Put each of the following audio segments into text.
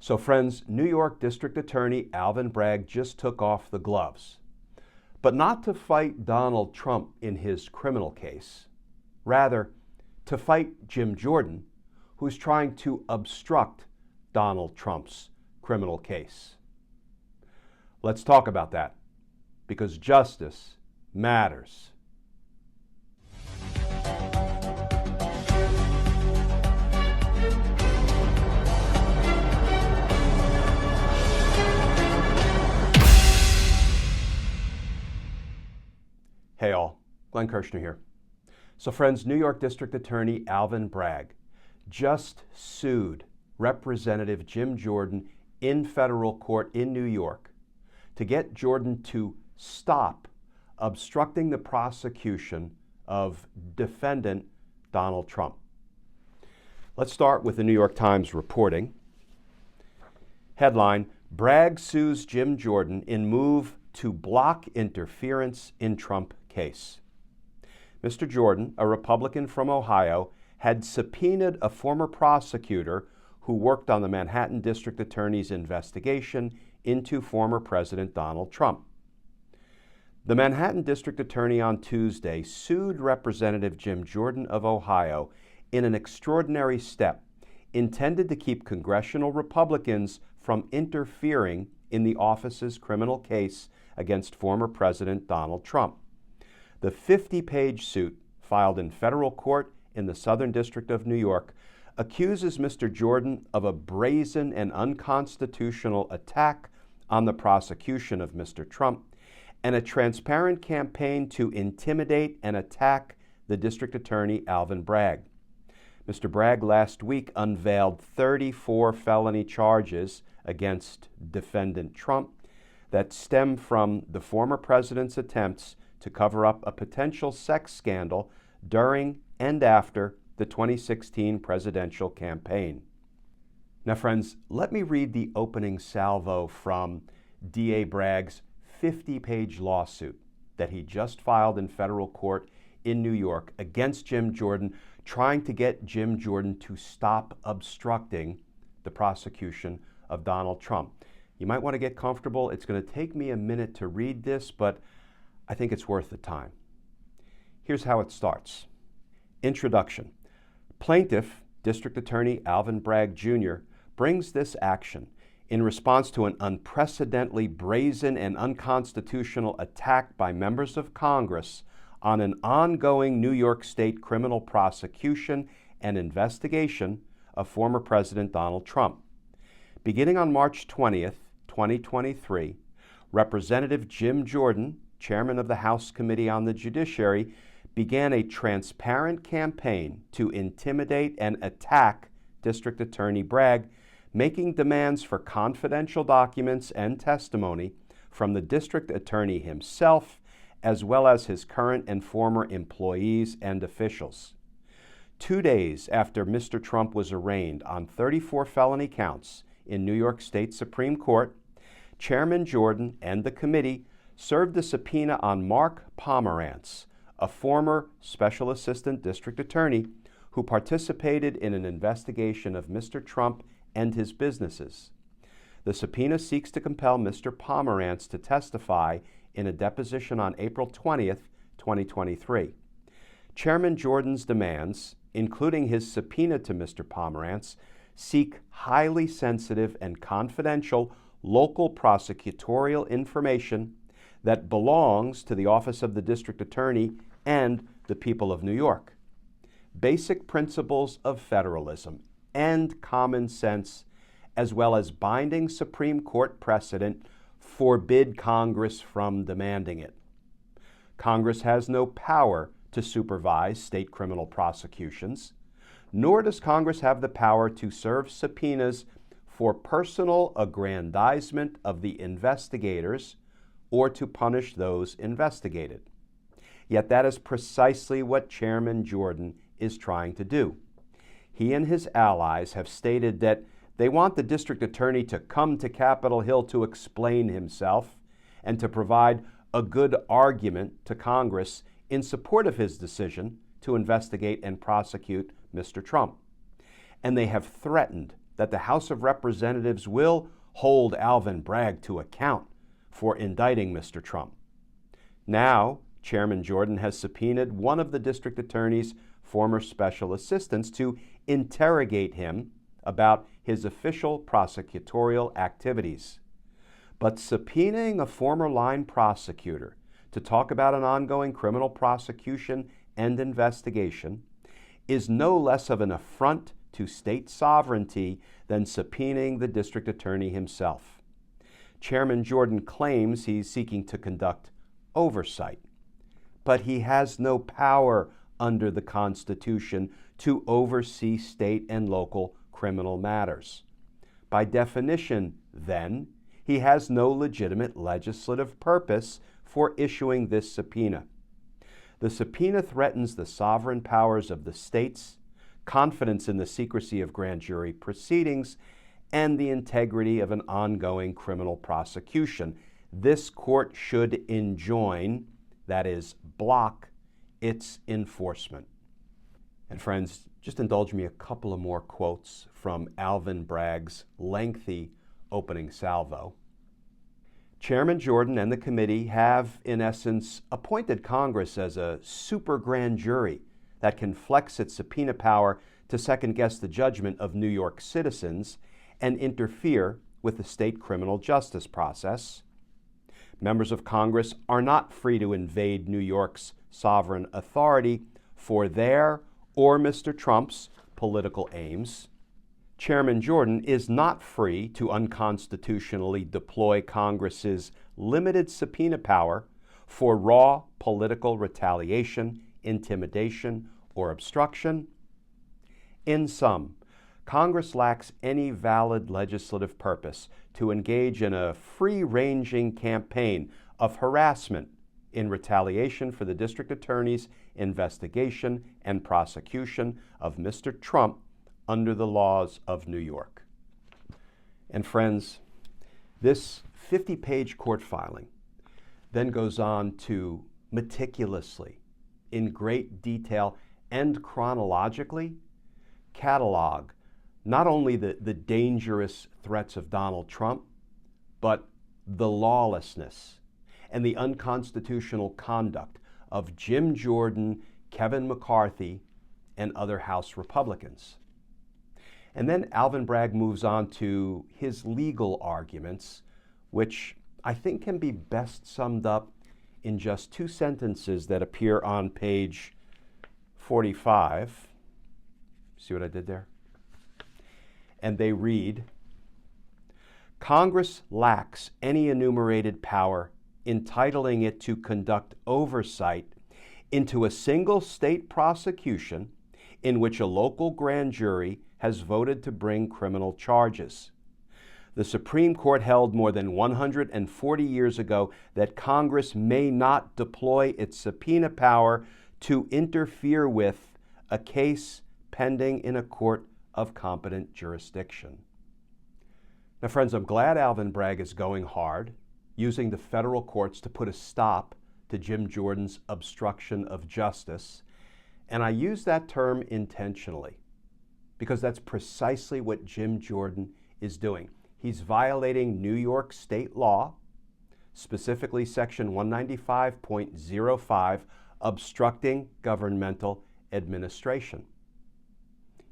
So friends, New York District Attorney Alvin Bragg just took off the gloves, but not to fight Donald Trump in his criminal case, rather to fight Jim Jordan, who's trying to obstruct Donald Trump's criminal case. Let's talk about that, because justice matters. Hey all, Glenn Kirshner here. So friends, New York District Attorney Alvin Bragg just sued Representative Jim Jordan in federal court in New York to get Jordan to stop obstructing the prosecution of defendant Donald Trump. Let's start with the New York Times reporting. Headline, Bragg sues Jim Jordan in move to block interference in Trump case. Mr. Jordan, a Republican from Ohio, had subpoenaed a former prosecutor who worked on the Manhattan District Attorney's investigation into former President Donald Trump. The Manhattan District Attorney on Tuesday sued Representative Jim Jordan of Ohio in an extraordinary step intended to keep congressional Republicans from interfering in the office's criminal case against former President Donald Trump. The 50-page suit, filed in federal court in the Southern District of New York, accuses Mr. Jordan of a brazen and unconstitutional attack on the prosecution of Mr. Trump and a transparent campaign to intimidate and attack the District Attorney Alvin Bragg. Mr. Bragg last week unveiled 34 felony charges against defendant Trump that stem from the former president's attempts to cover up a potential sex scandal during and after the 2016 presidential campaign. Now, friends, let me read the opening salvo from D.A. Bragg's 50-page lawsuit that he just filed in federal court in New York against Jim Jordan, trying to get Jim Jordan to stop obstructing the prosecution of Donald Trump. You might want to get comfortable. It's going to take me a minute to read this, but I think it's worth the time. Here's how it starts. Introduction. Plaintiff, District Attorney Alvin Bragg Jr., brings this action in response to an unprecedentedly brazen and unconstitutional attack by members of Congress on an ongoing New York State criminal prosecution and investigation of former President Donald Trump. Beginning on March 20th, 2023, Representative Jim Jordan, chairman of the House Committee on the Judiciary, began a transparent campaign to intimidate and attack District Attorney Bragg, making demands for confidential documents and testimony from the district attorney himself, as well as his current and former employees and officials. 2 days after Mr. Trump was arraigned on 34 felony counts in New York State Supreme Court, Chairman Jordan and the committee served a subpoena on Mark Pomerantz, a former Special Assistant District Attorney who participated in an investigation of Mr. Trump and his businesses. The subpoena seeks to compel Mr. Pomerantz to testify in a deposition on April 20th, 2023. Chairman Jordan's demands, including his subpoena to Mr. Pomerantz, seek highly sensitive and confidential local prosecutorial information that belongs to the Office of the District Attorney and the people of New York. Basic principles of federalism and common sense, as well as binding Supreme Court precedent, forbid Congress from demanding it. Congress has no power to supervise state criminal prosecutions, nor does Congress have the power to serve subpoenas for personal aggrandizement of the investigators or to punish those investigated. Yet that is precisely what Chairman Jordan is trying to do. He and his allies have stated that they want the district attorney to come to Capitol Hill to explain himself and to provide a good argument to Congress in support of his decision to investigate and prosecute Mr. Trump. And they have threatened that the House of Representatives will hold Alvin Bragg to account for indicting Mr. Trump. Now, Chairman Jordan has subpoenaed one of the district attorney's former special assistants to interrogate him about his official prosecutorial activities. But subpoenaing a former line prosecutor to talk about an ongoing criminal prosecution and investigation is no less of an affront to state sovereignty than subpoenaing the district attorney himself. Chairman Jordan claims he's seeking to conduct oversight, but he has no power under the Constitution to oversee state and local criminal matters. By definition, then, he has no legitimate legislative purpose for issuing this subpoena. The subpoena threatens the sovereign powers of the states, confidence in the secrecy of grand jury proceedings, and the integrity of an ongoing criminal prosecution. This court should enjoin, that is, block, its enforcement. And friends, just indulge me a couple of more quotes from Alvin Bragg's lengthy opening salvo. Chairman Jordan and the committee have, in essence, appointed Congress as a super grand jury that can flex its subpoena power to second-guess the judgment of New York citizens and interfere with the state criminal justice process. Members of Congress are not free to invade New York's sovereign authority for their or Mr. Trump's political aims. Chairman Jordan is not free to unconstitutionally deploy Congress's limited subpoena power for raw political retaliation, intimidation, or obstruction. In sum, Congress lacks any valid legislative purpose to engage in a free-ranging campaign of harassment in retaliation for the district attorney's investigation and prosecution of Mr. Trump under the laws of New York. And friends, this 50-page court filing then goes on to meticulously, in great detail and chronologically, catalog not only the dangerous threats of Donald Trump, but the lawlessness and the unconstitutional conduct of Jim Jordan, Kevin McCarthy, and other House Republicans. And then Alvin Bragg moves on to his legal arguments, which I think can be best summed up in just two sentences that appear on page 45. See what I did there? And they read, Congress lacks any enumerated power entitling it to conduct oversight into a single state prosecution in which a local grand jury has voted to bring criminal charges. The Supreme Court held more than 140 years ago that Congress may not deploy its subpoena power to interfere with a case pending in a court of competent jurisdiction. Now, friends, I'm glad Alvin Bragg is going hard, using the federal courts to put a stop to Jim Jordan's obstruction of justice. And I use that term intentionally because that's precisely what Jim Jordan is doing. He's violating New York state law, specifically Section 195.05, obstructing governmental administration.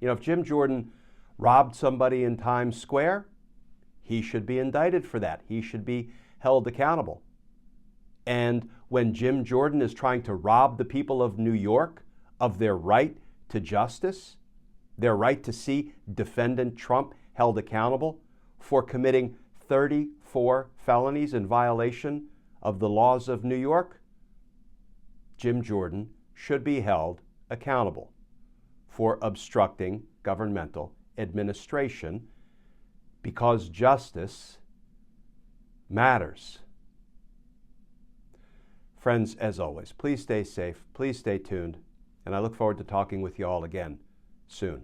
You know, if Jim Jordan robbed somebody in Times Square, he should be indicted for that. He should be held accountable. And when Jim Jordan is trying to rob the people of New York of their right to justice, their right to see defendant Trump held accountable for committing 34 felonies in violation of the laws of New York, Jim Jordan should be held accountable for obstructing governmental administration because justice matters. Friends, as always, please stay safe, please stay tuned, and I look forward to talking with you all again soon.